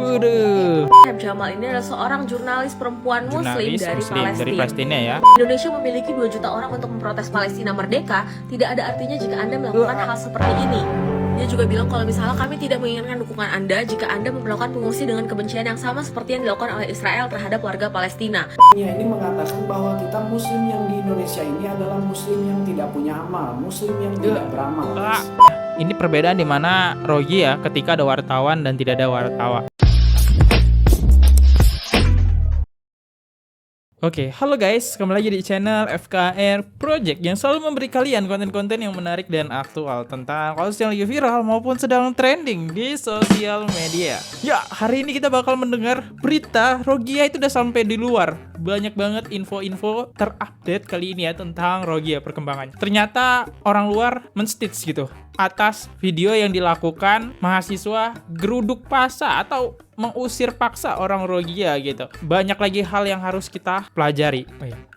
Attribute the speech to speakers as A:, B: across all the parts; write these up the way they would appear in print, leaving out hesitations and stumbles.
A: Waduh.
B: Heb Jamal ini adalah seorang jurnalis perempuan muslim dari Palestina.
A: Palestina ya.
B: Indonesia memiliki 2 juta orang untuk memprotes Palestina merdeka. Tidak ada artinya jika Anda melakukan hal seperti ini. Dia juga bilang kalau misalnya kami tidak menginginkan dukungan Anda jika Anda memperlakukan pengungsi dengan kebencian yang sama seperti yang dilakukan oleh Israel terhadap warga Palestina.
C: Ini mengatakan bahwa kita muslim yang di Indonesia ini adalah muslim yang tidak punya amal, muslim yang tidak beramal.
A: Ini perbedaan di mana Rogi ya ketika ada wartawan dan tidak ada wartawan. Oke, halo guys, kembali lagi di channel FKR Project yang selalu memberi kalian konten-konten yang menarik dan aktual tentang kasus yang lagi viral maupun sedang trending di sosial media. Ya, hari ini kita bakal mendengar berita Rogia itu udah sampai di luar. Banyak banget info-info terupdate kali ini ya tentang Rogia perkembangannya. Ternyata orang luar menstitch gitu atas video yang dilakukan mahasiswa geruduk paksa atau mengusir paksa orang Rohingya gitu. Banyak lagi hal yang harus kita pelajari.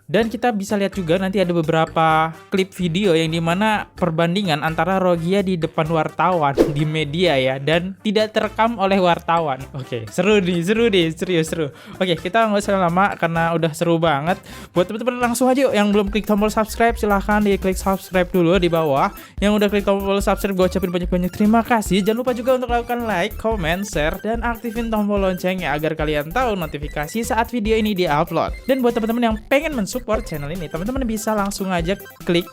A: Dan kita bisa lihat juga nanti ada beberapa klip video yang dimana perbandingan antara Rohingya di depan wartawan di media ya, dan tidak terekam oleh wartawan. Oke, seru nih, serius seru. Oke, kita nggak usah lama karena udah seru banget. Buat teman-teman langsung aja yuk, yang belum klik tombol subscribe silahkan diklik subscribe dulu di bawah. Yang udah klik tombol subscribe gue ucapin banyak-banyak terima kasih. Jangan lupa juga untuk lakukan like, comment, share, dan aktifin tombol loncengnya agar kalian tahu notifikasi saat video ini di-upload. Dan buat teman-teman yang pengen mensupport channel ini, teman-teman bisa langsung aja klik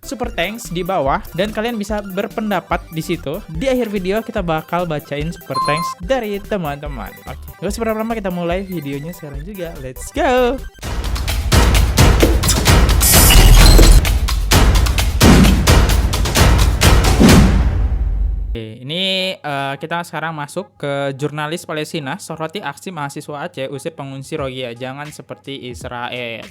A: super thanks di bawah dan kalian bisa berpendapat di situ. Di akhir video kita bakal bacain super thanks dari teman-teman. Oke, gak usah berapa lama, kita mulai videonya sekarang juga. Let's go. Ini kita sekarang masuk ke jurnalis Palestina soroti aksi mahasiswa Aceh usir pengungsi Rohingya, jangan seperti Israel.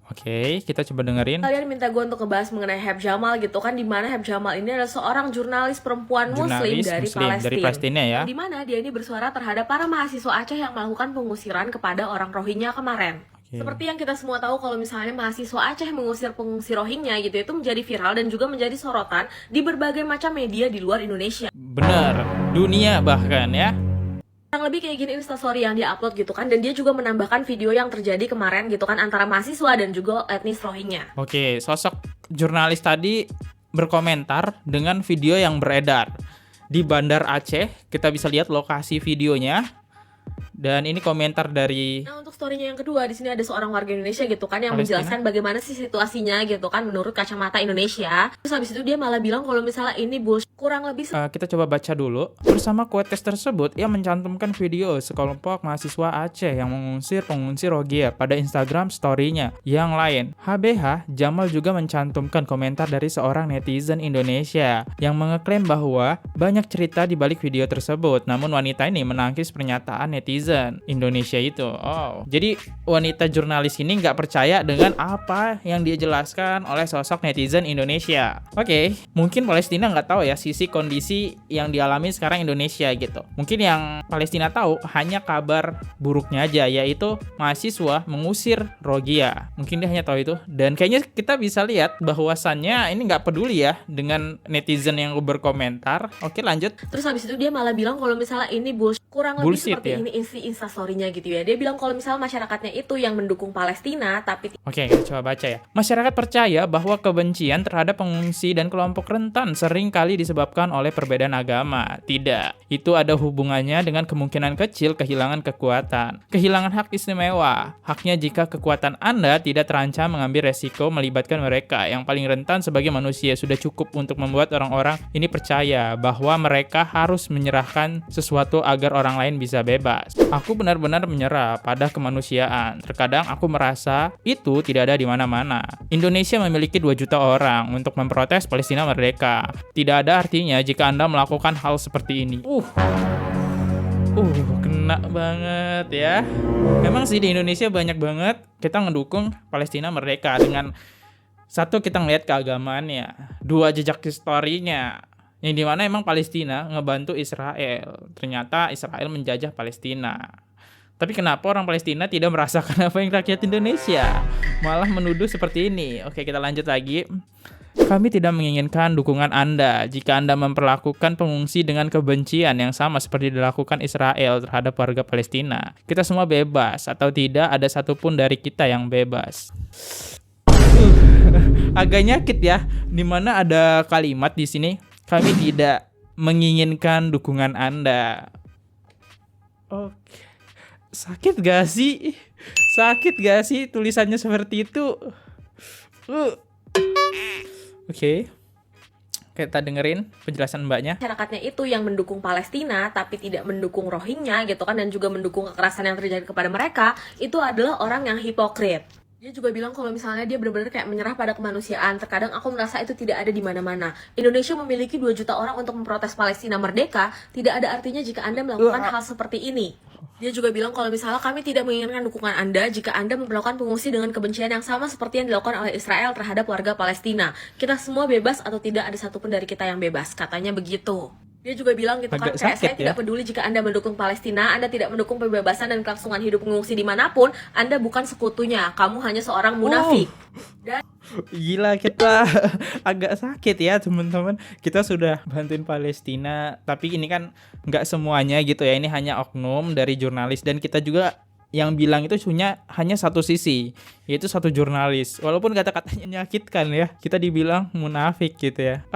A: Oke, kita coba dengerin.
B: Kalian minta gue untuk ngebahas mengenai Heb Jamal gitu kan, dimana Heb Jamal ini adalah seorang jurnalis perempuan muslim dari Palestina
A: ya.
B: Dimana dia ini bersuara terhadap para mahasiswa Aceh yang melakukan pengusiran kepada orang Rohingya kemarin. Seperti yang kita semua tahu, kalau misalnya mahasiswa Aceh mengusir pengungsi Rohingya gitu, itu menjadi viral dan juga menjadi sorotan di berbagai macam media di luar Indonesia.
A: Bener, dunia bahkan ya.
B: Kurang lebih kayak gini instastory yang dia upload gitu kan, dan dia juga menambahkan video yang terjadi kemarin gitu kan antara mahasiswa dan juga etnis Rohingya.
A: Oke, sosok jurnalis tadi berkomentar dengan video yang beredar di Bandar Aceh. Kita bisa lihat lokasi videonya. Dan ini komentar dari.
B: Nah, untuk storynya yang kedua, di sini ada seorang warga Indonesia gitu kan yang
A: Palestina
B: menjelaskan bagaimana sih situasinya gitu kan menurut kacamata Indonesia. Terus habis itu dia malah bilang kalau misalnya ini bullshit. Kurang lebih
A: kita coba baca dulu. Bersama quotes tersebut, ia mencantumkan video sekelompok mahasiswa Aceh yang mengusir pengungsi Rohingya pada Instagram story-nya. Yang lain, HBH Jamal juga mencantumkan komentar dari seorang netizen Indonesia yang mengeklaim bahwa banyak cerita di balik video tersebut. Namun wanita ini menangkis pernyataan netizen Indonesia itu. Jadi wanita jurnalis ini nggak percaya dengan apa yang dia jelaskan oleh sosok netizen Indonesia. Oke, mungkin Palestina nggak tahu ya sisi kondisi yang dialami sekarang Indonesia gitu. Mungkin yang Palestina tahu hanya kabar buruknya aja, yaitu mahasiswa mengusir Rohingya. Mungkin dia hanya tahu itu. Dan kayaknya kita bisa lihat bahwasannya ini nggak peduli ya dengan netizen yang berkomentar. Oke, lanjut.
B: Terus habis itu dia malah bilang kalau misalnya ini bullshit. Kurang lebih seperti
A: ya?
B: ini isi instastory-nya gitu ya. Dia bilang kalau misalnya masyarakatnya itu yang mendukung Palestina, tapi
A: Oke, kita coba baca ya. Masyarakat percaya bahwa kebencian terhadap pengungsi dan kelompok rentan sering kali disebabkan oleh perbedaan agama. Tidak. Itu ada hubungannya dengan kemungkinan kecil kehilangan kekuatan. Kehilangan hak istimewa. Haknya jika kekuatan Anda tidak terancam mengambil resiko melibatkan mereka yang paling rentan sebagai manusia. Sudah cukup untuk membuat orang-orang ini percaya bahwa mereka harus menyerahkan sesuatu agar orang lain bisa bebas. Aku benar-benar menyerah pada kemanusiaan. Terkadang aku merasa itu tidak ada di mana-mana. Indonesia memiliki 2 juta orang untuk memprotes Palestina merdeka. Tidak ada artinya jika Anda melakukan hal seperti ini. Kena banget ya. Memang sih di Indonesia banyak banget kita ngedukung Palestina merdeka dengan satu kita ngeliat keagamaannya, dua jejak historinya. Yang dimana emang Palestina ngebantu Israel. Ternyata Israel menjajah Palestina. Tapi kenapa orang Palestina tidak merasakan apa yang rakyat Indonesia? Malah menuduh seperti ini. Oke, kita lanjut lagi. Kami tidak menginginkan dukungan Anda jika Anda memperlakukan pengungsi dengan kebencian yang sama seperti dilakukan Israel terhadap warga Palestina. Kita semua bebas, atau tidak ada satupun dari kita yang bebas. Agak nyakit ya, dimana ada kalimat di sini, kami tidak menginginkan dukungan Anda. Oke. Sakit gak sih? Sakit gak sih tulisannya seperti itu? Oke. Kita dengerin penjelasan mbaknya.
B: Masyarakatnya itu yang mendukung Palestina tapi tidak mendukung Rohingya gitu kan, dan juga mendukung kekerasan yang terjadi kepada mereka, itu adalah orang yang hipokrit. Dia juga bilang kalau misalnya dia benar-benar kayak menyerah pada kemanusiaan. Terkadang aku merasa itu tidak ada di mana-mana. Indonesia memiliki 2 juta orang untuk memprotes Palestina merdeka. Tidak ada artinya jika Anda melakukan hal seperti ini. Dia juga bilang kalau misalnya kami tidak menginginkan dukungan Anda jika Anda memperlakukan pengungsi dengan kebencian yang sama seperti yang dilakukan oleh Israel terhadap warga Palestina. Kita semua bebas atau tidak ada satupun dari kita yang bebas. Katanya begitu. Dia juga bilang gitu kan, kayak saya tidak peduli jika Anda mendukung Palestina, Anda tidak mendukung pembebasan dan kelangsungan hidup pengungsi dimanapun, Anda bukan sekutunya, kamu hanya seorang munafik. Dan
A: Gila, kita agak sakit ya teman-teman. Kita sudah bantuin Palestina, tapi ini kan nggak semuanya gitu ya. Ini hanya oknum dari jurnalis, dan kita juga yang bilang itu hanya satu sisi, yaitu satu jurnalis. Walaupun kata-katanya menyakitkan ya, kita dibilang munafik gitu ya.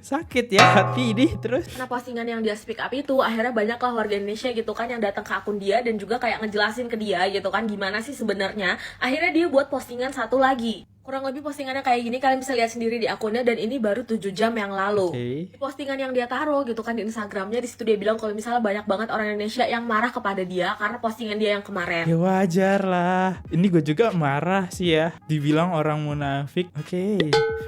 A: Sakit ya hati ini. Terus
B: karena postingan yang dia speak up itu, akhirnya banyaklah warga Indonesia gitu kan yang datang ke akun dia dan juga kayak ngejelasin ke dia gitu kan gimana sih sebenarnya. Akhirnya dia buat postingan satu lagi. Kurang lebih postingannya kayak gini, kalian bisa lihat sendiri di akunnya, dan ini baru 7 jam yang lalu. Di postingan yang dia taruh gitu kan di Instagramnya, di situ dia bilang kalau misalnya banyak banget orang Indonesia yang marah kepada dia karena postingan dia yang kemarin.
A: ya wajar lah. Ini gue juga marah sih ya, dibilang orang munafik. Oke.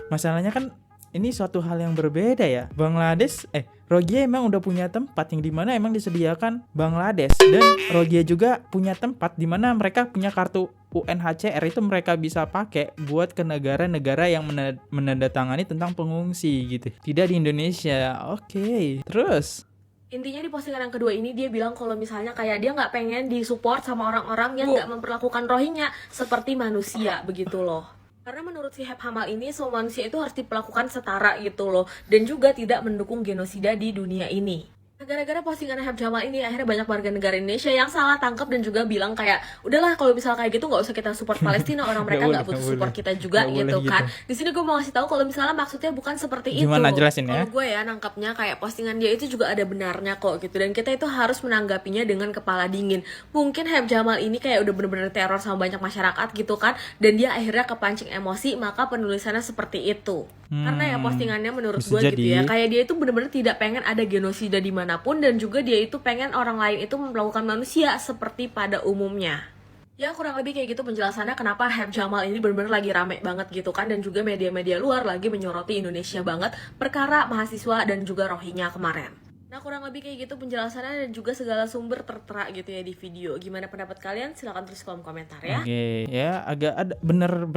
A: Masalahnya kan ini suatu hal yang berbeda ya. Bangladesh, Rohingya emang udah punya tempat yang dimana emang disediakan Bangladesh, dan Rohingya juga punya tempat dimana mereka punya kartu UNHCR itu mereka bisa pakai buat ke negara-negara yang menandatangani tentang pengungsi gitu. Tidak di Indonesia. Oke. Terus
B: Intinya di postingan yang kedua ini dia bilang kalau misalnya kayak dia nggak pengen disupport sama orang-orang yang nggak memperlakukan Rohingya seperti manusia begitu loh. Karena menurut si Heb Hamal ini, semua manusia itu harus diperlakukan setara gitu loh, dan juga tidak mendukung genosida di dunia ini. Gara-gara postingan Heb Jamal ini, akhirnya banyak warga negara Indonesia yang salah tangkap dan juga bilang kayak, udahlah kalau misalnya kayak gitu nggak usah kita support Palestina, orang mereka nggak butuh support kita juga gitu kan. Di sini gue mau ngasih tahu kalau misalnya maksudnya bukan seperti
A: gimana
B: itu.
A: jelasin ya?
B: Kalau gue ya nangkapnya kayak postingan dia itu juga ada benarnya kok gitu, dan kita itu harus menanggapinya dengan kepala dingin. Mungkin Heb Jamal ini kayak udah bener-bener teror sama banyak masyarakat gitu kan, dan dia akhirnya kepancing emosi, maka penulisannya seperti itu. Karena ya postingannya menurut gue gitu ya, kayak dia itu bener-bener tidak pengen ada genosida dimanapun, dan juga dia itu pengen orang lain itu melakukan manusia seperti pada umumnya. Ya kurang lebih kayak gitu penjelasannya kenapa Heb Jamal ini bener-bener lagi rame banget gitu kan, dan juga media-media luar lagi menyoroti Indonesia banget perkara mahasiswa dan juga Rohingya kemarin. Nah kurang lebih kayak gitu penjelasannya dan juga segala sumber tertera gitu ya di video. Gimana pendapat kalian? Silahkan tulis kolom komentar ya.
A: Oke, ya agak ada benar.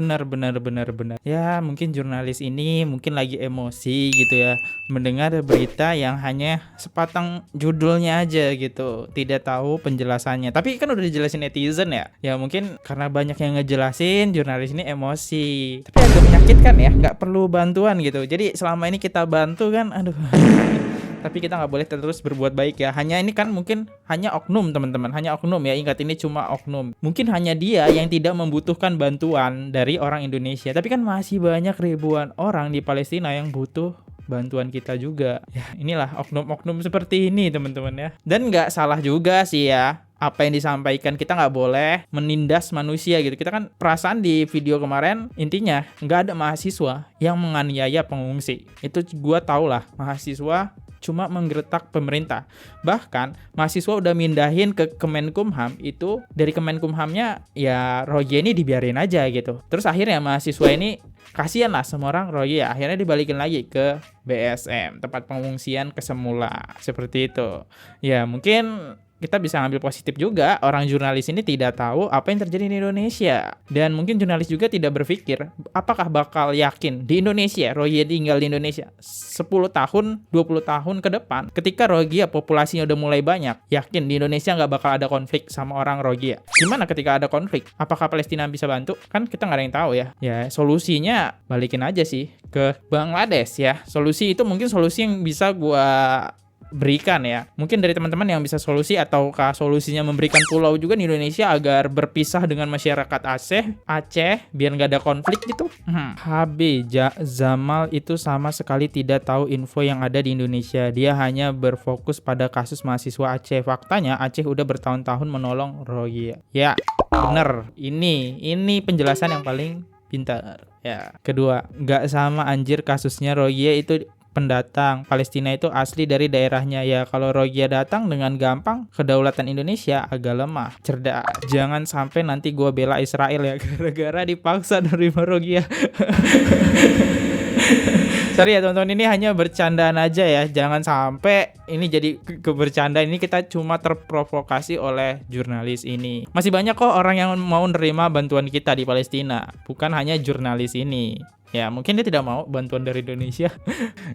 A: Ya mungkin jurnalis ini mungkin lagi emosi gitu ya, mendengar berita yang hanya sepatang judulnya aja gitu, tidak tahu penjelasannya. Tapi kan udah dijelasin netizen ya. Ya mungkin karena banyak yang ngejelasin, jurnalis ini emosi. Tapi agak menyakitkan ya, nggak perlu bantuan gitu. Jadi selama ini kita bantu kan, aduh. Tapi kita nggak boleh terus berbuat baik ya. Hanya ini kan mungkin hanya oknum teman-teman, hanya oknum ya. Ingat ini cuma oknum. Mungkin hanya dia yang tidak membutuhkan bantuan dari orang Indonesia. Tapi kan masih banyak ribuan orang di Palestina yang butuh bantuan kita juga. Ya inilah oknum-oknum seperti ini teman-teman ya. Dan nggak salah juga sih ya apa yang disampaikan, kita nggak boleh menindas manusia gitu. Kita kan perasaan di video kemarin intinya nggak ada mahasiswa yang menganiaya pengungsi. Itu gua tau lah, mahasiswa cuma menggertak pemerintah. Bahkan mahasiswa udah mindahin ke Kemenkumham, itu dari Kemenkumhamnya ya Rohingya ini dibiarin aja gitu. Terus akhirnya mahasiswa ini kasihan lah semua orang Rohingya, akhirnya dibalikin lagi ke BSM, tempat pengungsian kesemula seperti itu. Ya mungkin kita bisa ngambil positif juga. Orang jurnalis ini tidak tahu apa yang terjadi di Indonesia. Dan mungkin jurnalis juga tidak berpikir apakah bakal yakin di Indonesia, Rohingya tinggal di Indonesia 10 tahun, 20 tahun ke depan. Ketika Rohingya populasinya udah mulai banyak, yakin di Indonesia nggak bakal ada konflik sama orang Rohingya. Gimana ketika ada konflik? Apakah Palestina bisa bantu? Kan kita nggak ada yang tahu ya. Ya solusinya balikin aja sih ke Bangladesh ya. Solusi itu mungkin solusi yang bisa gua berikan ya. Mungkin dari teman-teman yang bisa solusi ataukah solusinya memberikan pulau juga di Indonesia agar berpisah dengan masyarakat Aceh biar nggak ada konflik gitu. Zamal itu sama sekali tidak tahu info yang ada di Indonesia. Dia hanya berfokus pada kasus mahasiswa Aceh. Faktanya Aceh udah bertahun-tahun menolong Rohingya. Ya, bener. Ini penjelasan yang paling pintar. Ya, kedua, nggak sama anjir kasusnya Rohingya itu pendatang. Palestina itu asli dari daerahnya ya. Kalau Rohingya datang dengan gampang, kedaulatan Indonesia agak lemah. Cerdas. Jangan sampai nanti gua bela Israel ya gara-gara dipaksa nerima Rohingya. Sorry ya teman-teman, ini hanya bercandaan aja ya. Jangan sampai ini jadi kebercandaan. Ini kita cuma terprovokasi oleh jurnalis ini. Masih banyak kok orang yang mau nerima bantuan kita di Palestina. Bukan hanya jurnalis ini. Ya mungkin dia tidak mau bantuan dari Indonesia.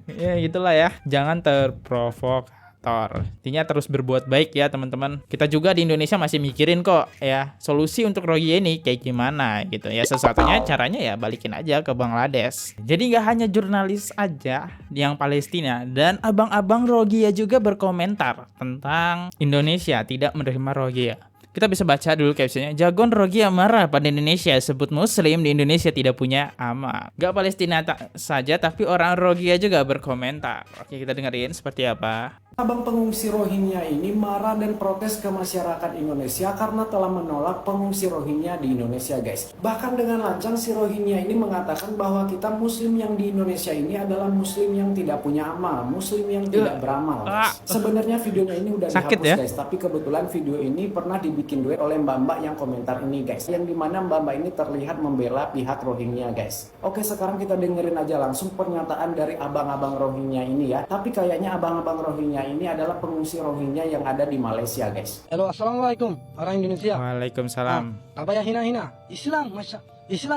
A: Ya gitulah ya. Jangan terprovokator. Intinya terus berbuat baik ya teman-teman. Kita juga di Indonesia masih mikirin kok ya solusi untuk Rohingya ini kayak gimana gitu ya. Sesuatunya caranya ya balikin aja ke Bangladesh. Jadi nggak hanya jurnalis aja yang Palestina, dan abang-abang Rohingya juga berkomentar tentang Indonesia tidak menerima Rohingya. Kita bisa baca dulu captionnya. Jagon Rohingya marah pada Indonesia, sebut Muslim di Indonesia tidak punya amal. Gak Palestina saja, tapi orang Rohingya juga berkomentar. Oke, kita dengerin seperti apa.
C: Abang pengungsi Rohingya ini marah dan protes ke masyarakat Indonesia karena telah menolak pengungsi Rohingya di Indonesia, guys. Bahkan dengan lancang si Rohingya ini mengatakan bahwa kita Muslim yang di Indonesia ini adalah Muslim yang tidak punya amal, Muslim yang tidak beramal, guys. Sebenarnya videonya ini udah
A: sakit
C: dihapus
A: ya,
C: guys, tapi kebetulan video ini pernah dibikin duet oleh mbak-mbak yang komentar ini, guys. Yang dimana mbak-mbak ini terlihat membela pihak Rohingya, guys. Oke, sekarang kita dengerin aja langsung pernyataan dari abang-abang Rohingya ini ya. Tapi kayaknya abang-abang Rohingya ini adalah pengungsi Rohingya yang ada di Malaysia, guys.
D: Halo, assalamualaikum orang Indonesia.
A: Waalaikumsalam.
D: Apa ya hina-hina? Islam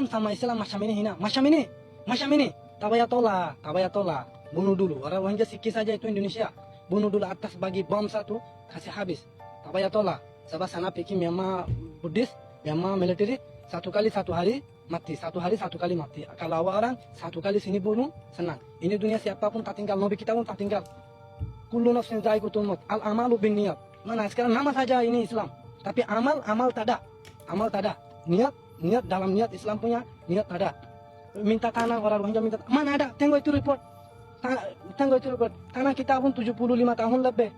D: sama Islam macam ini. Tabaya tola. Bunuh dulu. Orang Rohingya sikit saja itu Indonesia. Bunuh dulu atas bagi bom satu, kasih habis. Tabaya tola. Sebab sana pikir Myanmar Buddhis, Myanmar military, satu hari mati. Kalau awak orang satu kali sini bunuh, senang. Ini dunia siapapun tak tinggal, Nabi kita pun tak tinggal. Kullu nafsin dha'iqatul maut. Al amalu bin niat. Mana sekarang nama saja ini Islam, tapi amal tak ada. Niat dalam niat Islam punya niat tak ada. Minta tanah orang Rohingya minta mana ada? Tengok itu report. Tanah kita pun 75 tahun lebih.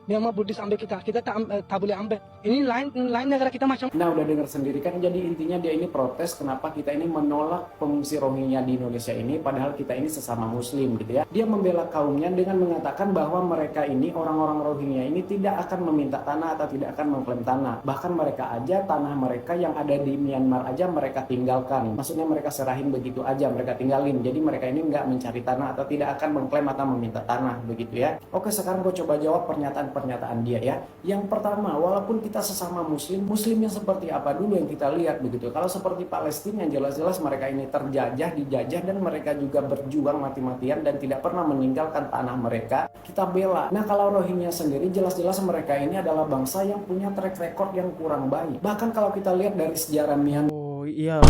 D: Myanmar Buddhis ambil kita tak boleh ambil. Ini lain negara kita macam.
C: Nah, udah dengar sendiri kan, jadi intinya dia ini protes kenapa kita ini menolak pengungsi Rohingya di Indonesia ini, padahal kita ini sesama Muslim gitu ya. Dia membela kaumnya dengan mengatakan bahwa mereka ini, orang-orang Rohingya ini tidak akan meminta tanah atau tidak akan mengklaim tanah. Bahkan mereka aja, tanah mereka yang ada di Myanmar aja mereka tinggalkan. Maksudnya mereka serahin begitu aja, mereka tinggalin. Jadi mereka ini nggak mencari tanah atau tidak akan mengklaim atau meminta tanah begitu ya. Oke, sekarang gue coba jawab pernyataan dia ya. Yang pertama, walaupun kita sesama Muslimnya seperti apa dulu yang kita lihat begitu. Kalau seperti Palestina, jelas-jelas mereka ini dijajah dan mereka juga berjuang mati-matian dan tidak pernah meninggalkan tanah mereka. Kita bela. Nah, kalau Rohingya sendiri jelas-jelas mereka ini adalah bangsa yang punya track record yang kurang baik. Bahkan kalau kita lihat dari sejarah Myanmar.
A: Oh iya,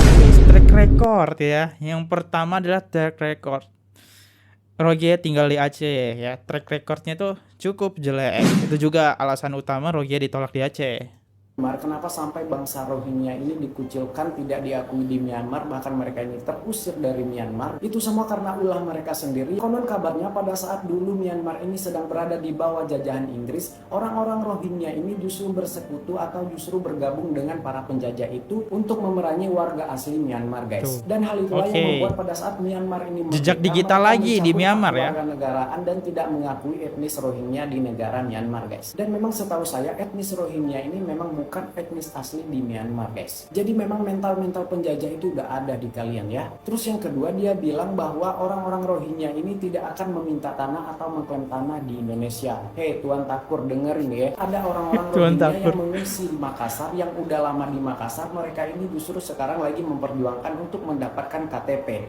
A: track record ya. Yang pertama adalah track record. Rohingya tinggal di Aceh ya, track recordnya tuh cukup jelek. Itu juga alasan utama Rohingya ditolak di Aceh.
C: Kenapa sampai bangsa Rohingya ini dikucilkan, tidak diakui di Myanmar, bahkan mereka ini terusir dari Myanmar? Itu semua karena ulah mereka sendiri. Konon kabarnya pada saat dulu Myanmar ini sedang berada di bawah jajahan Inggris, orang-orang Rohingya ini justru bersekutu atau justru bergabung dengan para penjajah itu untuk memerangi warga asli Myanmar, guys. Dan hal itulah yang membuat pada saat Myanmar ini
A: jejak digital lagi di Myanmar ya,
C: negaraan dan tidak mengakui etnis Rohingya di negara Myanmar, guys. Dan memang setahu saya etnis Rohingya ini memang bukan bukan etnis asli di Myanmar, guys. Jadi memang mental-mental penjajah itu udah ada di kalian ya. Terus yang kedua, dia bilang bahwa orang-orang Rohingya ini tidak akan meminta tanah atau mengklaim tanah di Indonesia. Hei Tuan Takur, dengerin ya. Ada orang-orang Rohingya yang mengungsi di Makassar, yang udah lama di Makassar. Mereka ini justru sekarang lagi memperjuangkan untuk mendapatkan KTP.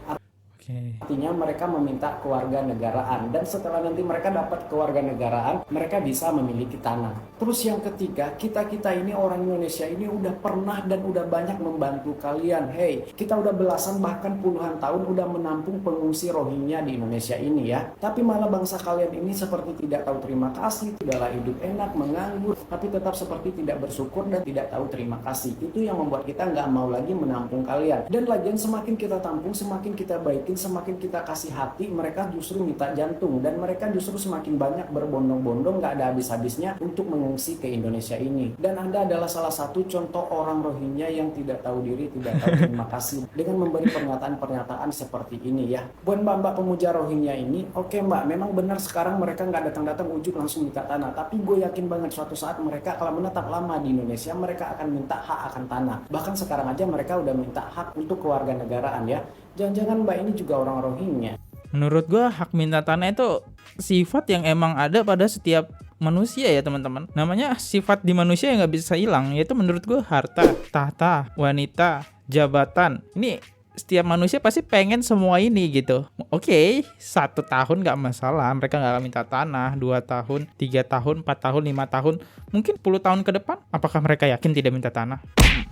C: Artinya mereka meminta kewarganegaraan, dan setelah nanti mereka dapat kewarganegaraan, mereka bisa memiliki tanah. Terus yang ketiga, kita ini orang Indonesia ini udah pernah dan udah banyak membantu kalian. Hey, kita udah belasan bahkan puluhan tahun udah menampung pengungsi Rohingya di Indonesia ini ya. Tapi malah bangsa kalian ini seperti tidak tahu terima kasih, tidaklah hidup enak, menganggur, tapi tetap seperti tidak bersyukur dan tidak tahu terima kasih. Itu yang membuat kita nggak mau lagi menampung kalian. Dan lagian semakin kita tampung, semakin kita baikin, semakin kita kasih hati, mereka justru minta jantung, dan mereka justru semakin banyak berbondong-bondong gak ada habis-habisnya untuk mengungsi ke Indonesia ini. Dan Anda adalah salah satu contoh orang Rohingya yang tidak tahu diri, tidak tahu terima kasih dengan memberi pernyataan-pernyataan seperti ini ya. Buat mbak-mbak pemuja Rohingya ini, oke mbak, memang benar sekarang mereka gak datang-datang ujuk langsung minta tanah, tapi gue yakin banget suatu saat mereka kalau menetap lama di Indonesia, mereka akan minta hak akan tanah. Bahkan sekarang aja mereka udah minta hak untuk kewarganegaraan ya. Jangan-jangan mbak ini juga orang Rohingya.
A: Menurut gue hak minta tanah itu sifat yang emang ada pada setiap manusia ya teman-teman. Namanya sifat di manusia yang gak bisa hilang, yaitu menurut gue harta, tahta, wanita, jabatan. Ini setiap manusia pasti pengen semua ini gitu. Oke, 1 tahun gak masalah, mereka gak minta tanah. 2 tahun, 3 tahun, 4 tahun, 5 tahun, mungkin 10 tahun ke depan, apakah mereka yakin tidak minta tanah?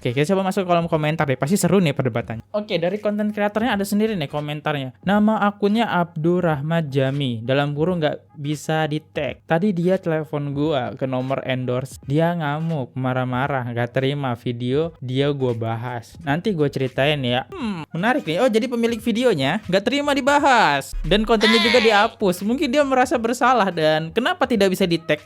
A: Oke, kita coba masuk ke kolom komentar deh, pasti seru nih perdebatannya. Oke, dari konten kreatornya ada sendiri nih komentarnya. Nama akunnya Abdurrahman Jami, dalam kurung gak bisa di tag. Tadi dia telepon gua ke nomor endorse, dia ngamuk, marah-marah, gak terima video dia gua bahas. Nanti gua ceritain ya. Menarik nih. Oh, jadi pemilik videonya gak terima dibahas, dan kontennya juga dihapus. Mungkin dia merasa bersalah, dan kenapa tidak bisa di tag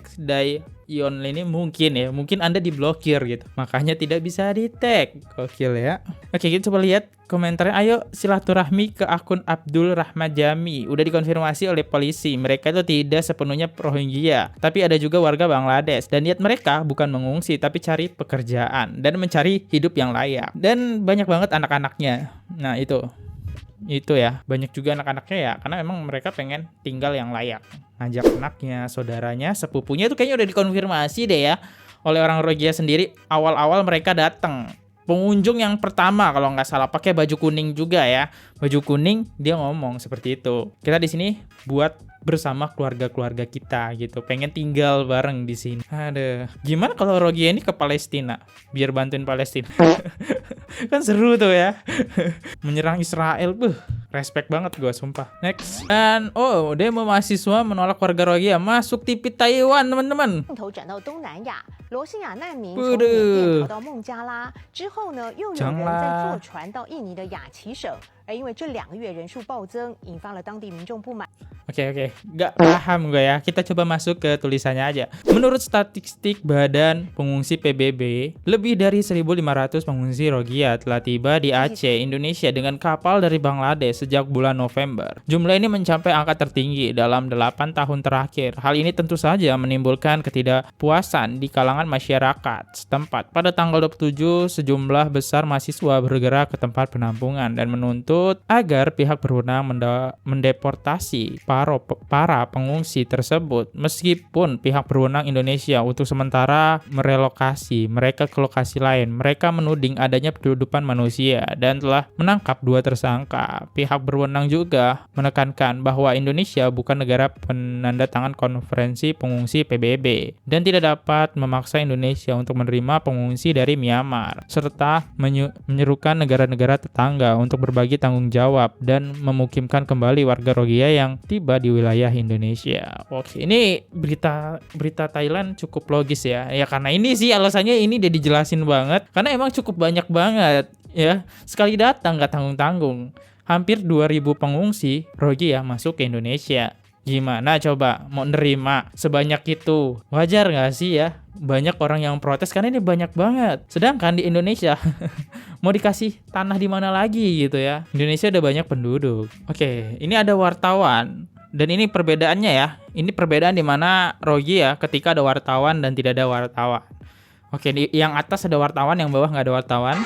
A: Ion ini mungkin ya, mungkin Anda diblokir gitu, makanya tidak bisa di tag. Gokil ya. Oke, kita coba lihat komentarnya. Ayo silaturahmi ke akun Abdul Rahman Jami. Udah dikonfirmasi oleh polisi, mereka itu tidak sepenuhnya Rohingya, tapi ada juga warga Bangladesh, dan niat mereka bukan mengungsi tapi cari pekerjaan dan mencari hidup yang layak. Dan banyak banget anak-anaknya. Nah itu ya, banyak juga anak-anaknya ya, karena memang mereka pengen tinggal yang layak. Ngajak anaknya, saudaranya, sepupunya itu kayaknya udah dikonfirmasi deh ya oleh orang Rohingya sendiri. Awal-awal mereka datang, pengunjung yang pertama kalau nggak salah pakai baju kuning juga ya, baju kuning, dia ngomong seperti itu. Kita di sini buat bersama keluarga-keluarga kita gitu, pengen tinggal bareng di sini. Aduh, gimana kalau Rohingya ini ke Palestina biar bantuin Palestina? Kan seru tuh ya. Menyerang Israel, respect banget gue sumpah. Next. Dan demo mahasiswa menolak warga Rohingya masuk TV Taiwan teman-teman.
E: 转到东南亚，罗兴亚难民从缅甸逃到孟加拉之后呢，又有人在坐船到印尼的雅琪省，而因为这2个月人数暴增，引发了当地民众不满。
A: Oke, gak paham gue ya. Kita coba masuk ke tulisannya aja. Menurut statistik Badan Pengungsi PBB, lebih dari 1.500 pengungsi Rohingya telah tiba di Aceh, Indonesia dengan kapal dari Bangladesh sejak bulan November. Jumlah ini mencapai angka tertinggi dalam 8 tahun terakhir. Hal ini tentu saja menimbulkan ketidakpuasan di kalangan masyarakat setempat. Pada tanggal 27, sejumlah besar mahasiswa bergerak ke tempat penampungan dan menuntut agar pihak berwenang mendeportasi para pengungsi tersebut, meskipun pihak berwenang Indonesia untuk sementara merelokasi mereka ke lokasi lain. Mereka menuding adanya penyeludupan manusia dan telah menangkap 2 tersangka. Pihak berwenang juga menekankan bahwa Indonesia bukan negara penandatangan konferensi pengungsi PBB dan tidak dapat memaksa Indonesia untuk menerima pengungsi dari Myanmar, serta menyerukan negara-negara tetangga untuk berbagi tanggung jawab dan memukimkan kembali warga Rohingya yang tiba di wilayah Indonesia. Oke, ini berita Thailand cukup logis ya. Ya karena ini sih alasannya ini udah dijelasin banget. Karena emang cukup banyak banget ya. Sekali datang gak tanggung-tanggung. Hampir 2.000 pengungsi Rohingya masuk ke Indonesia. Gimana coba mau nerima sebanyak itu? Wajar gak sih ya? Banyak orang yang protes karena ini banyak banget. Sedangkan di Indonesia mau dikasih tanah di mana lagi gitu ya? Indonesia udah banyak penduduk. Oke, ini ada wartawan. Dan ini perbedaannya ya. Ini perbedaan di mana Rohingya ketika ada wartawan dan tidak ada wartawan. Oke, di yang atas ada wartawan, yang bawah nggak ada wartawan.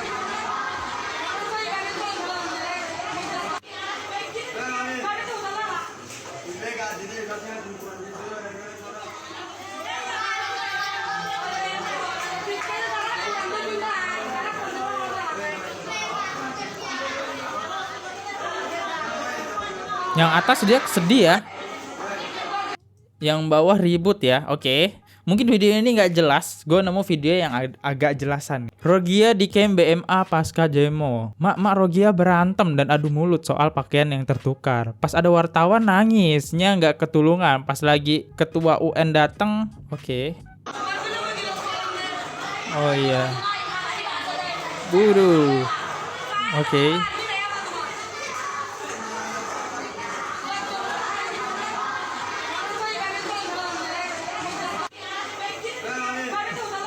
A: Yang atas dia sedih ya. Yang bawah ribut ya. Oke. Mungkin video ini nggak jelas. Gue nemu video yang agak jelasan. Rogia di camp BMA pasca demo. Mak Rogia berantem dan adu mulut soal pakaian yang tertukar. Pas ada wartawan nangisnya nggak ketulungan. Pas lagi ketua UN datang. Oke. Oh iya. Buru. Oke.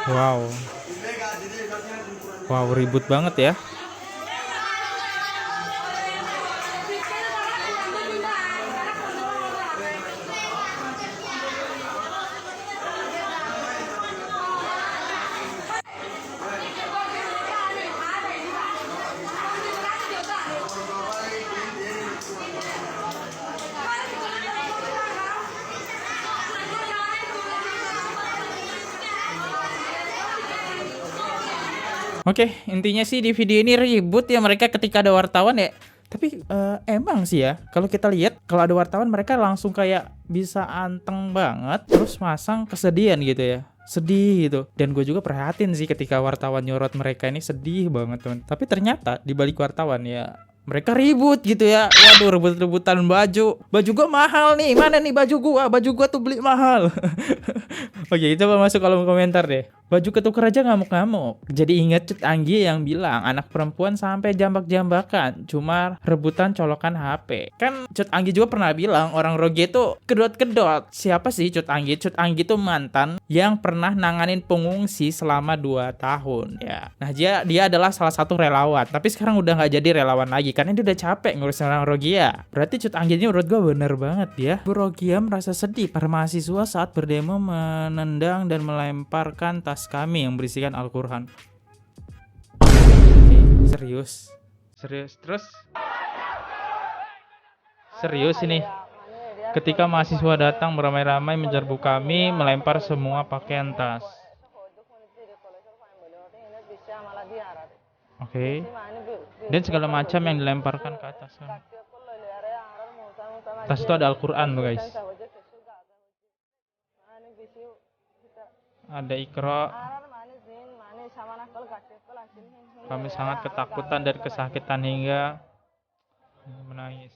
A: Wow. Wow, ribut banget ya. Oke, intinya sih di video ini ribut ya mereka ketika ada wartawan ya. Tapi emang sih ya, kalau kita lihat kalau ada wartawan mereka langsung kayak bisa anteng banget, terus masang kesedihan gitu ya. Sedih gitu. Dan gue juga prihatin sih ketika wartawan nyorot mereka ini sedih banget teman. Tapi ternyata di balik wartawan ya mereka ribut gitu ya. Waduh, rebut-rebutan baju. Baju gua mahal nih. Mana nih baju gua? Baju gua tuh beli mahal. Oke, coba masuk kolom komentar deh. Baju ketuker aja ngamuk-ngamuk. Jadi ingat Cut Anggi yang bilang anak perempuan sampai jambak-jambakan cuma rebutan colokan HP. Kan Cut Anggi juga pernah bilang orang Roge itu kedot-kedot. Siapa sih Cut Anggi? Cut Anggi itu mantan yang pernah nanganin pengungsi selama 2 tahun ya. Nah, dia adalah salah satu relawan. Tapi sekarang udah nggak jadi relawan lagi karena dia udah capek ngurusin orang Rogia. Berarti Cut Anggi ini menurut gue bener banget ya. Bu Rogia merasa sedih para mahasiswa saat berdemo menendang dan melemparkan tas kami yang berisikan Al-Quran. Oke, serius terus serius ini. Ketika mahasiswa datang beramai-ramai menyerbu kami, melempar semua pakaian tas. Oke. Dan segala macam yang dilemparkan ke atas. Tas itu ada Al-Quran loh guys. Ada Iqra. Kami sangat ketakutan dan kesakitan hingga menangis.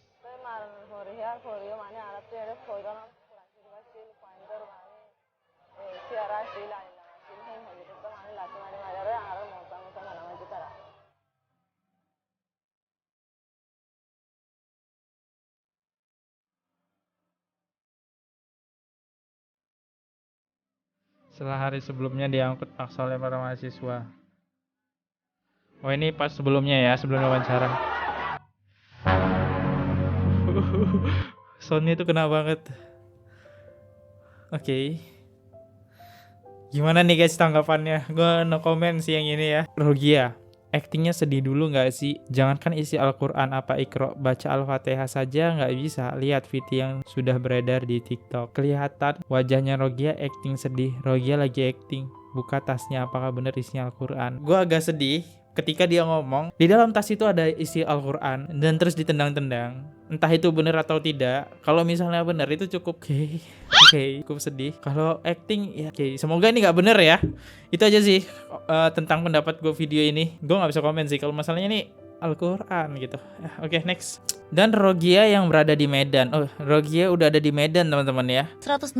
A: Setelah hari sebelumnya diangkut paksa oleh para mahasiswa. Oh ini pas sebelumnya ya, sebelum wawancara. Soundnya itu kena banget. Oke. Gimana nih guys tanggapannya? Gue no comment sih yang ini ya. Rogia, actingnya sedih dulu gak sih? Jangankan isi Al-Quran apa Iqra, baca Al-Fatihah saja gak bisa. Lihat video yang sudah beredar di TikTok. Kelihatan wajahnya Rogia acting sedih. Rogia lagi acting. Buka tasnya, apakah benar isinya Al-Quran? Gue agak sedih ketika dia ngomong di dalam tas itu ada isi Al-Quran dan terus ditendang-tendang. Entah itu benar atau tidak. Kalau misalnya benar itu cukup oke, cukup sedih. Kalau acting ya oke. Semoga ini nggak benar ya. Itu aja sih tentang pendapat gue video ini. Gue nggak bisa komen sih kalau masalahnya ini Al-Quran gitu. Oke, next. Dan Rogia yang berada di Medan. Oh, Rogia udah ada di Medan teman-teman ya.
F: 167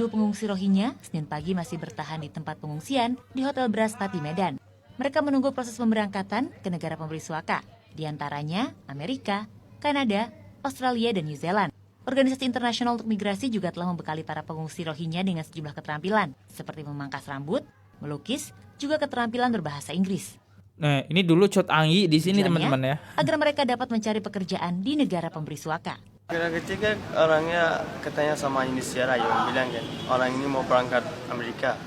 F: pengungsi Rohingya Senin pagi masih bertahan di tempat pengungsian di Hotel Braspati Medan. Mereka menunggu proses pemberangkatan ke negara pemberi suaka, di antaranya Amerika, Kanada, Australia, dan New Zealand. Organisasi internasional untuk migrasi juga telah membekali para pengungsi Rohingya dengan sejumlah keterampilan, seperti memangkas rambut, melukis, juga keterampilan berbahasa Inggris.
A: Nah, ini dulu Cut Anggi di sini teman-teman ya.
F: Agar mereka dapat mencari pekerjaan di negara pemberi suaka.
G: Ketiga orangnya katanya sama Indonesia lah yang bilang kan, orang ini mau berangkat Amerika.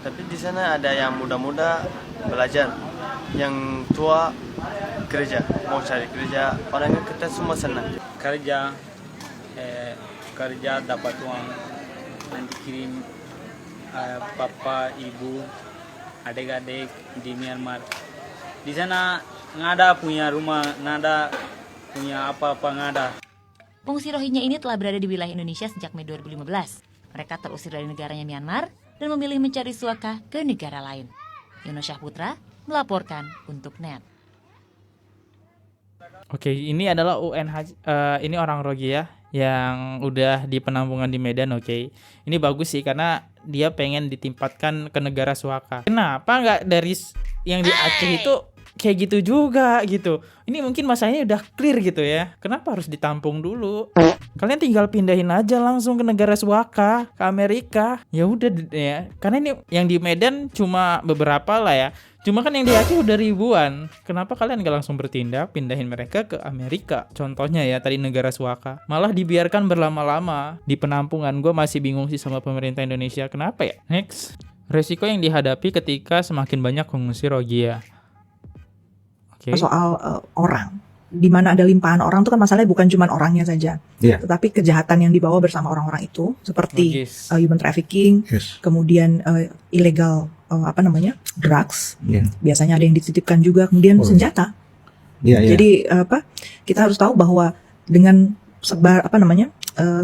G: Tapi di sana ada yang muda-muda belajar, yang tua kerja, mau cari kerja. Orangnya kita semua senang.
H: Kerja, kerja dapat uang, nanti kirim papa, ibu, adik-adik di Myanmar. Di sana nggak ada punya rumah, nggak ada punya apa-apa, nggak ada.
F: Pengungsi Rohingya ini telah berada di wilayah Indonesia sejak Mei 2015. Mereka terusir dari negaranya Myanmar dan memilih mencari suaka ke negara lain. Yono Syahputra melaporkan untuk NET.
A: Oke, ini adalah ini orang Rohingya yang udah di penampungan di Medan. Oke, ini bagus sih karena dia pengen ditempatkan ke negara suaka. Kenapa nggak dari yang di Aceh itu kayak gitu juga gitu? Ini mungkin masanya udah clear gitu ya. Kenapa harus ditampung dulu? Kalian tinggal pindahin aja langsung ke negara suaka, ke Amerika. Ya udah ya. Karena ini yang di Medan cuma beberapa lah ya. Cuma kan yang di Aceh udah ribuan. Kenapa kalian gak langsung bertindak pindahin mereka ke Amerika? Contohnya ya tadi negara suaka. Malah dibiarkan berlama-lama di penampungan. Gue masih bingung sih sama pemerintah Indonesia. Kenapa ya? Next. Resiko yang dihadapi ketika semakin banyak pengungsi Rohingya. Okay.
I: Soal orang, di mana ada limpahan orang itu kan masalahnya bukan cuma orangnya saja, tetapi kejahatan yang dibawa bersama orang-orang itu seperti human trafficking, kemudian illegal drugs, biasanya ada yang dititipkan juga, kemudian senjata. Jadi kita harus tahu bahwa dengan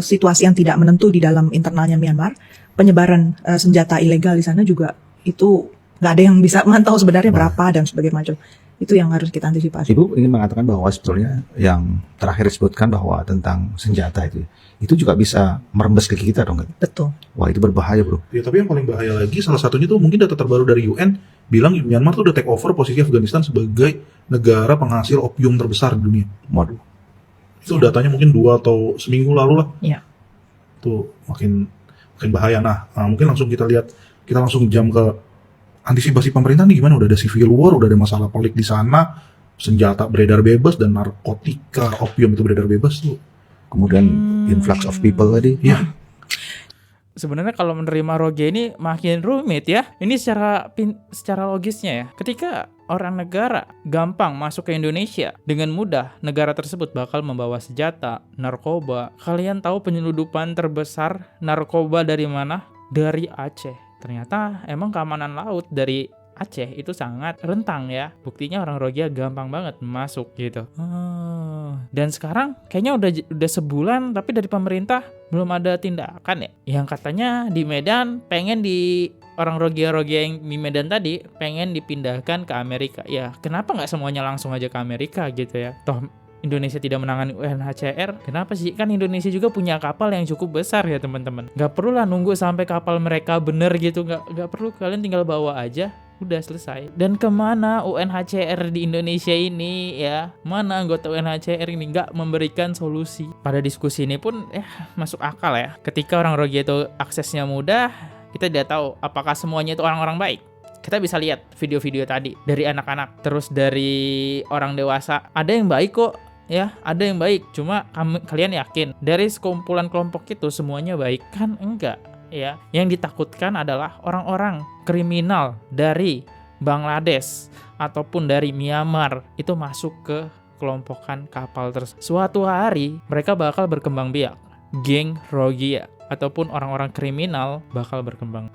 I: situasi yang tidak menentu di dalam internalnya Myanmar, penyebaran senjata ilegal di sana juga itu nggak ada yang bisa mantau sebenarnya berapa dan sebagainya macam. Itu yang harus kita antisipasi.
J: Ibu ingin mengatakan bahwa sebetulnya yang terakhir disebutkan bahwa tentang senjata itu juga bisa merembes ke kita dong kan?
I: Betul.
J: Wah itu berbahaya bro.
K: Ya tapi yang paling bahaya lagi salah satunya tuh mungkin data terbaru dari UN bilang Myanmar tuh udah take over posisi Afghanistan sebagai negara penghasil opium terbesar di dunia.
J: Waduh.
K: Itu datanya mungkin 2 atau seminggu lalu lah.
I: Iya.
K: Tuh makin bahaya. Nah mungkin langsung kita langsung jam ke antisipasi pemerintah nih gimana? Udah ada civil war, udah ada masalah pelik di sana, senjata beredar bebas dan narkotika, opium itu beredar bebas tuh.
J: Kemudian influx of people tadi.
K: Iya.
A: Sebenarnya kalau menerima Rohingya ini makin rumit ya. Ini secara logisnya ya. Ketika orang negara gampang masuk ke Indonesia dengan mudah, negara tersebut bakal membawa senjata, narkoba. Kalian tahu penyeludupan terbesar narkoba dari mana? Dari Aceh. Ternyata emang keamanan laut dari Aceh itu sangat rentang ya. Buktinya orang Rohingya gampang banget masuk gitu. Dan sekarang kayaknya udah sebulan tapi dari pemerintah belum ada tindakan ya. Yang katanya di Medan pengen orang Rohingya yang di Medan tadi pengen dipindahkan ke Amerika. Ya kenapa nggak semuanya langsung aja ke Amerika gitu ya? Toh Indonesia tidak menangani UNHCR, kenapa sih? Kan Indonesia juga punya kapal yang cukup besar ya teman-teman. Gak perlu lah nunggu sampai kapal mereka bener gitu, gak perlu, kalian tinggal bawa aja, udah selesai. Dan kemana UNHCR di Indonesia ini ya? Mana anggota UNHCR ini gak memberikan solusi? Pada diskusi ini pun masuk akal ya. Ketika orang Rohingya itu aksesnya mudah, kita tidak tahu apakah semuanya itu orang-orang baik. Kita bisa lihat video-video tadi dari anak-anak, terus dari orang dewasa, ada yang baik kok. Ya, ada yang baik. Cuma kalian yakin dari sekumpulan kelompok itu semuanya baik? Kan enggak, ya. Yang ditakutkan adalah orang-orang kriminal dari Bangladesh ataupun dari Myanmar itu masuk ke kelompokan kapal tersebut. Suatu hari mereka bakal berkembang biak. Geng Rohingya ataupun orang-orang kriminal bakal berkembang.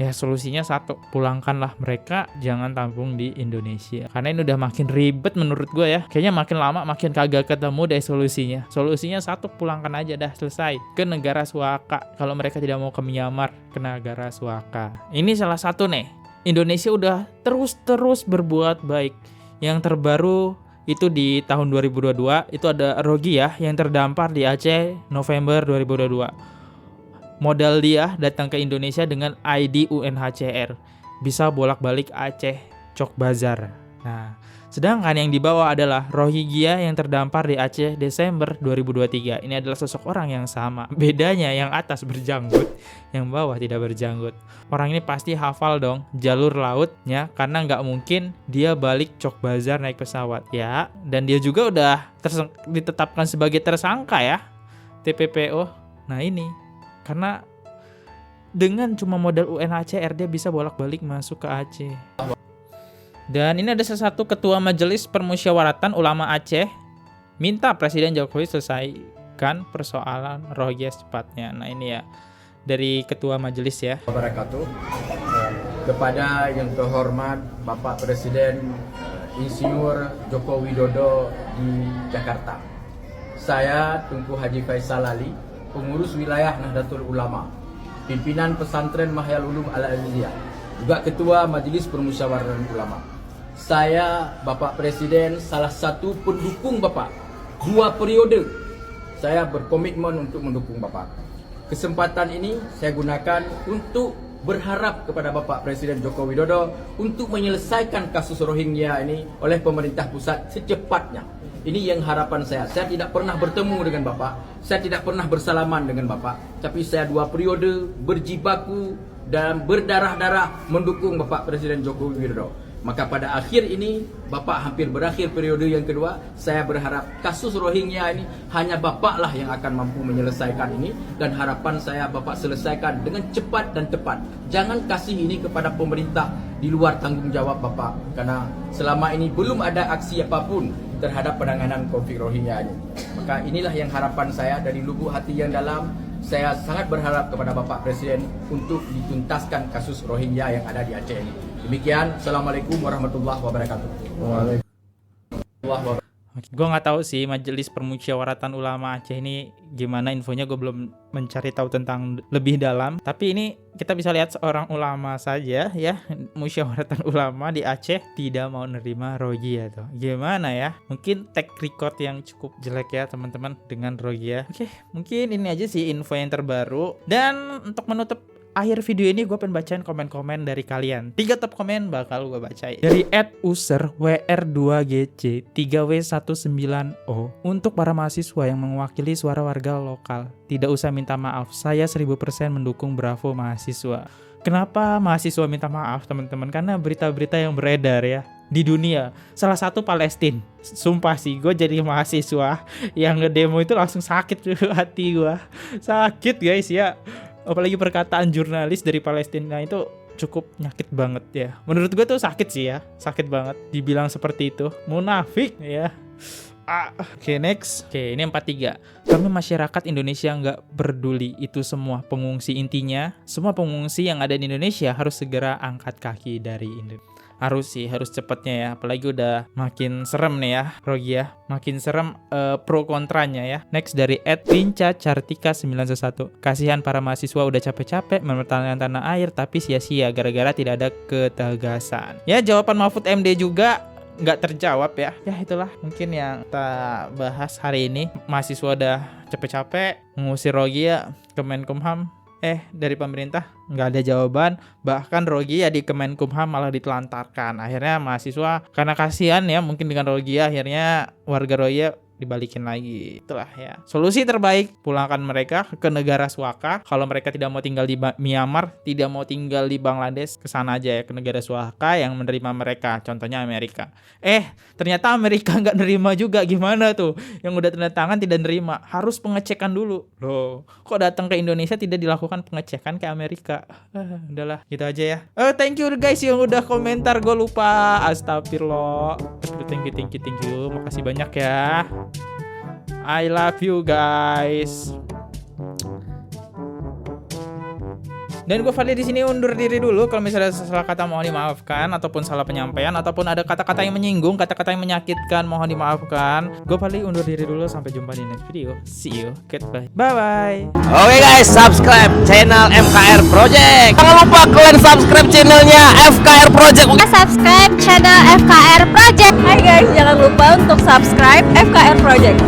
A: Ya solusinya satu, pulangkanlah mereka, jangan tampung di Indonesia. Karena ini udah makin ribet menurut gue ya. Kayaknya makin lama makin kagak ketemu deh solusinya. Solusinya satu, pulangkan aja dah, selesai. Ke negara suaka. Kalau mereka tidak mau ke Myanmar, ke negara suaka. Ini salah satu nih. Indonesia udah terus berbuat baik. Yang terbaru itu di tahun 2022 itu ada Rohingya yang terdampar di Aceh November 2022. Modal dia datang ke Indonesia dengan ID UNHCR. Bisa bolak-balik Aceh, Cok Bazar. Nah, sedangkan yang dibawa adalah Rohingya yang terdampar di Aceh Desember 2023. Ini adalah sosok orang yang sama. Bedanya yang atas berjanggut, yang bawah tidak berjanggut. Orang ini pasti hafal dong jalur lautnya karena nggak mungkin dia balik Cok Bazar naik pesawat ya. Dan dia juga udah ditetapkan sebagai tersangka ya, TPPO. Nah ini karena dengan cuma modal UNHCR dia bisa bolak-balik masuk ke Aceh. Dan ini ada salah satu ketua Majelis Permusyawaratan Ulama Aceh minta Presiden Jokowi selesaikan persoalan Rohingya secepatnya. Nah ini ya dari ketua majelis ya.
L: Wabarakatuh. Kepada yang terhormat Bapak Presiden Insinyur Joko Widodo di Jakarta. Saya Tunku Haji Faisal Ali, pengurus wilayah Nahdlatul Ulama, pimpinan pesantren Mahyal Ulum Al-Aziziyah, juga ketua Majelis Permusyawaratan Ulama. Saya Bapak Presiden salah satu pendukung Bapak 2 periode. Saya berkomitmen untuk mendukung Bapak. Kesempatan ini saya gunakan untuk berharap kepada Bapak Presiden Joko Widodo untuk menyelesaikan kasus Rohingya ini oleh pemerintah pusat secepatnya. Ini yang harapan saya. Saya tidak pernah bertemu dengan Bapak, saya tidak pernah bersalaman dengan Bapak, tapi saya 2 periode berjibaku dan berdarah-darah mendukung Bapak Presiden Joko Widodo. Maka pada akhir ini Bapak hampir berakhir periode yang kedua. Saya berharap kasus Rohingya ini hanya Bapaklah yang akan mampu menyelesaikan ini, dan harapan saya Bapak selesaikan dengan cepat dan tepat. Jangan kasih ini kepada pemerintah di luar tanggung jawab Bapak, karena selama ini belum ada aksi apapun terhadap penanganan konflik Rohingya ini. Maka inilah yang harapan saya dari lubuk hati yang dalam. Saya sangat berharap kepada Bapak Presiden untuk dituntaskan kasus Rohingya yang ada di Aceh ini. Demikian, Assalamualaikum warahmatullahi wabarakatuh.
A: Gue nggak tahu sih Majelis Permusyawaratan Ulama Aceh ini gimana infonya, gue belum mencari tahu tentang lebih dalam. Tapi ini kita bisa lihat seorang ulama saja ya, musyawaratan ulama di Aceh tidak mau nerima Rohingya tuh. Gimana ya? Mungkin track record yang cukup jelek ya teman-teman dengan Rohingya. Oke, mungkin ini aja sih info yang terbaru. Dan untuk menutup akhir video ini gue pengen bacain komen-komen dari kalian. 3 top komen bakal gue bacain. Dari @user_wr2gc 3w19o. Untuk para mahasiswa yang mewakili suara warga lokal, tidak usah minta maaf. Saya 1000% mendukung Bravo mahasiswa. Kenapa mahasiswa minta maaf teman-teman? Karena berita-berita yang beredar ya di dunia, salah satu Palestina. Sumpah sih, gue jadi mahasiswa yang ngedemo itu langsung sakit hati gue. Sakit guys ya. Apalagi perkataan jurnalis dari Palestina itu cukup nyakit banget ya. Menurut gue tuh sakit sih ya, sakit banget dibilang seperti itu. Munafik ya. Oke, next. Oke, ini 43. Kami masyarakat Indonesia nggak peduli itu semua pengungsi. Intinya, semua pengungsi yang ada di Indonesia harus segera angkat kaki dari Indonesia. Harus cepatnya ya, apalagi udah makin serem nih ya Rohingya, makin serem pro kontranya ya. Next dari @rinca_cartika911. Kasihan para mahasiswa udah capek-capek mempertahankan tanah air tapi sia-sia gara-gara tidak ada ketegasan. Ya, jawaban Mahfud MD juga nggak terjawab ya. Ya itulah mungkin yang kita bahas hari ini. Mahasiswa udah capek-capek mengusir Rohingya, Kemenkumham dari pemerintah nggak ada jawaban, bahkan Rohingya di Kemenkumham malah ditelantarkan. Akhirnya mahasiswa karena kasihan ya mungkin dengan Rohingya, akhirnya warga Rohingya dibalikin lagi. Itulah ya solusi terbaik, pulangkan mereka ke negara suaka. Kalau mereka tidak mau tinggal di Myanmar, tidak mau tinggal di Bangladesh, kesana aja ya ke negara suaka yang menerima mereka, contohnya Amerika. Ternyata Amerika nggak nerima juga. Gimana tuh yang udah tanda tangan tidak nerima, harus pengecekan dulu loh. Kok datang ke Indonesia tidak dilakukan pengecekan ke Amerika? Udahlah gitu aja ya. Thank you guys yang udah komentar, gue lupa, astagfirullah. Thank you, makasih banyak ya. I love you guys. Dan gue Fadli di sini undur diri dulu. Kalau misalnya salah kata mohon dimaafkan, ataupun salah penyampaian, ataupun ada kata-kata yang menyinggung, kata-kata yang menyakitkan, mohon dimaafkan. Gue Fadli undur diri dulu, sampai jumpa di next video. See you, goodbye, bye bye.
M: Oke guys, subscribe channel FKR Project. Jangan lupa kalian subscribe channelnya FKR Project.
N: Subscribe channel FKR Project. Hai guys, jangan lupa untuk subscribe FKR Project.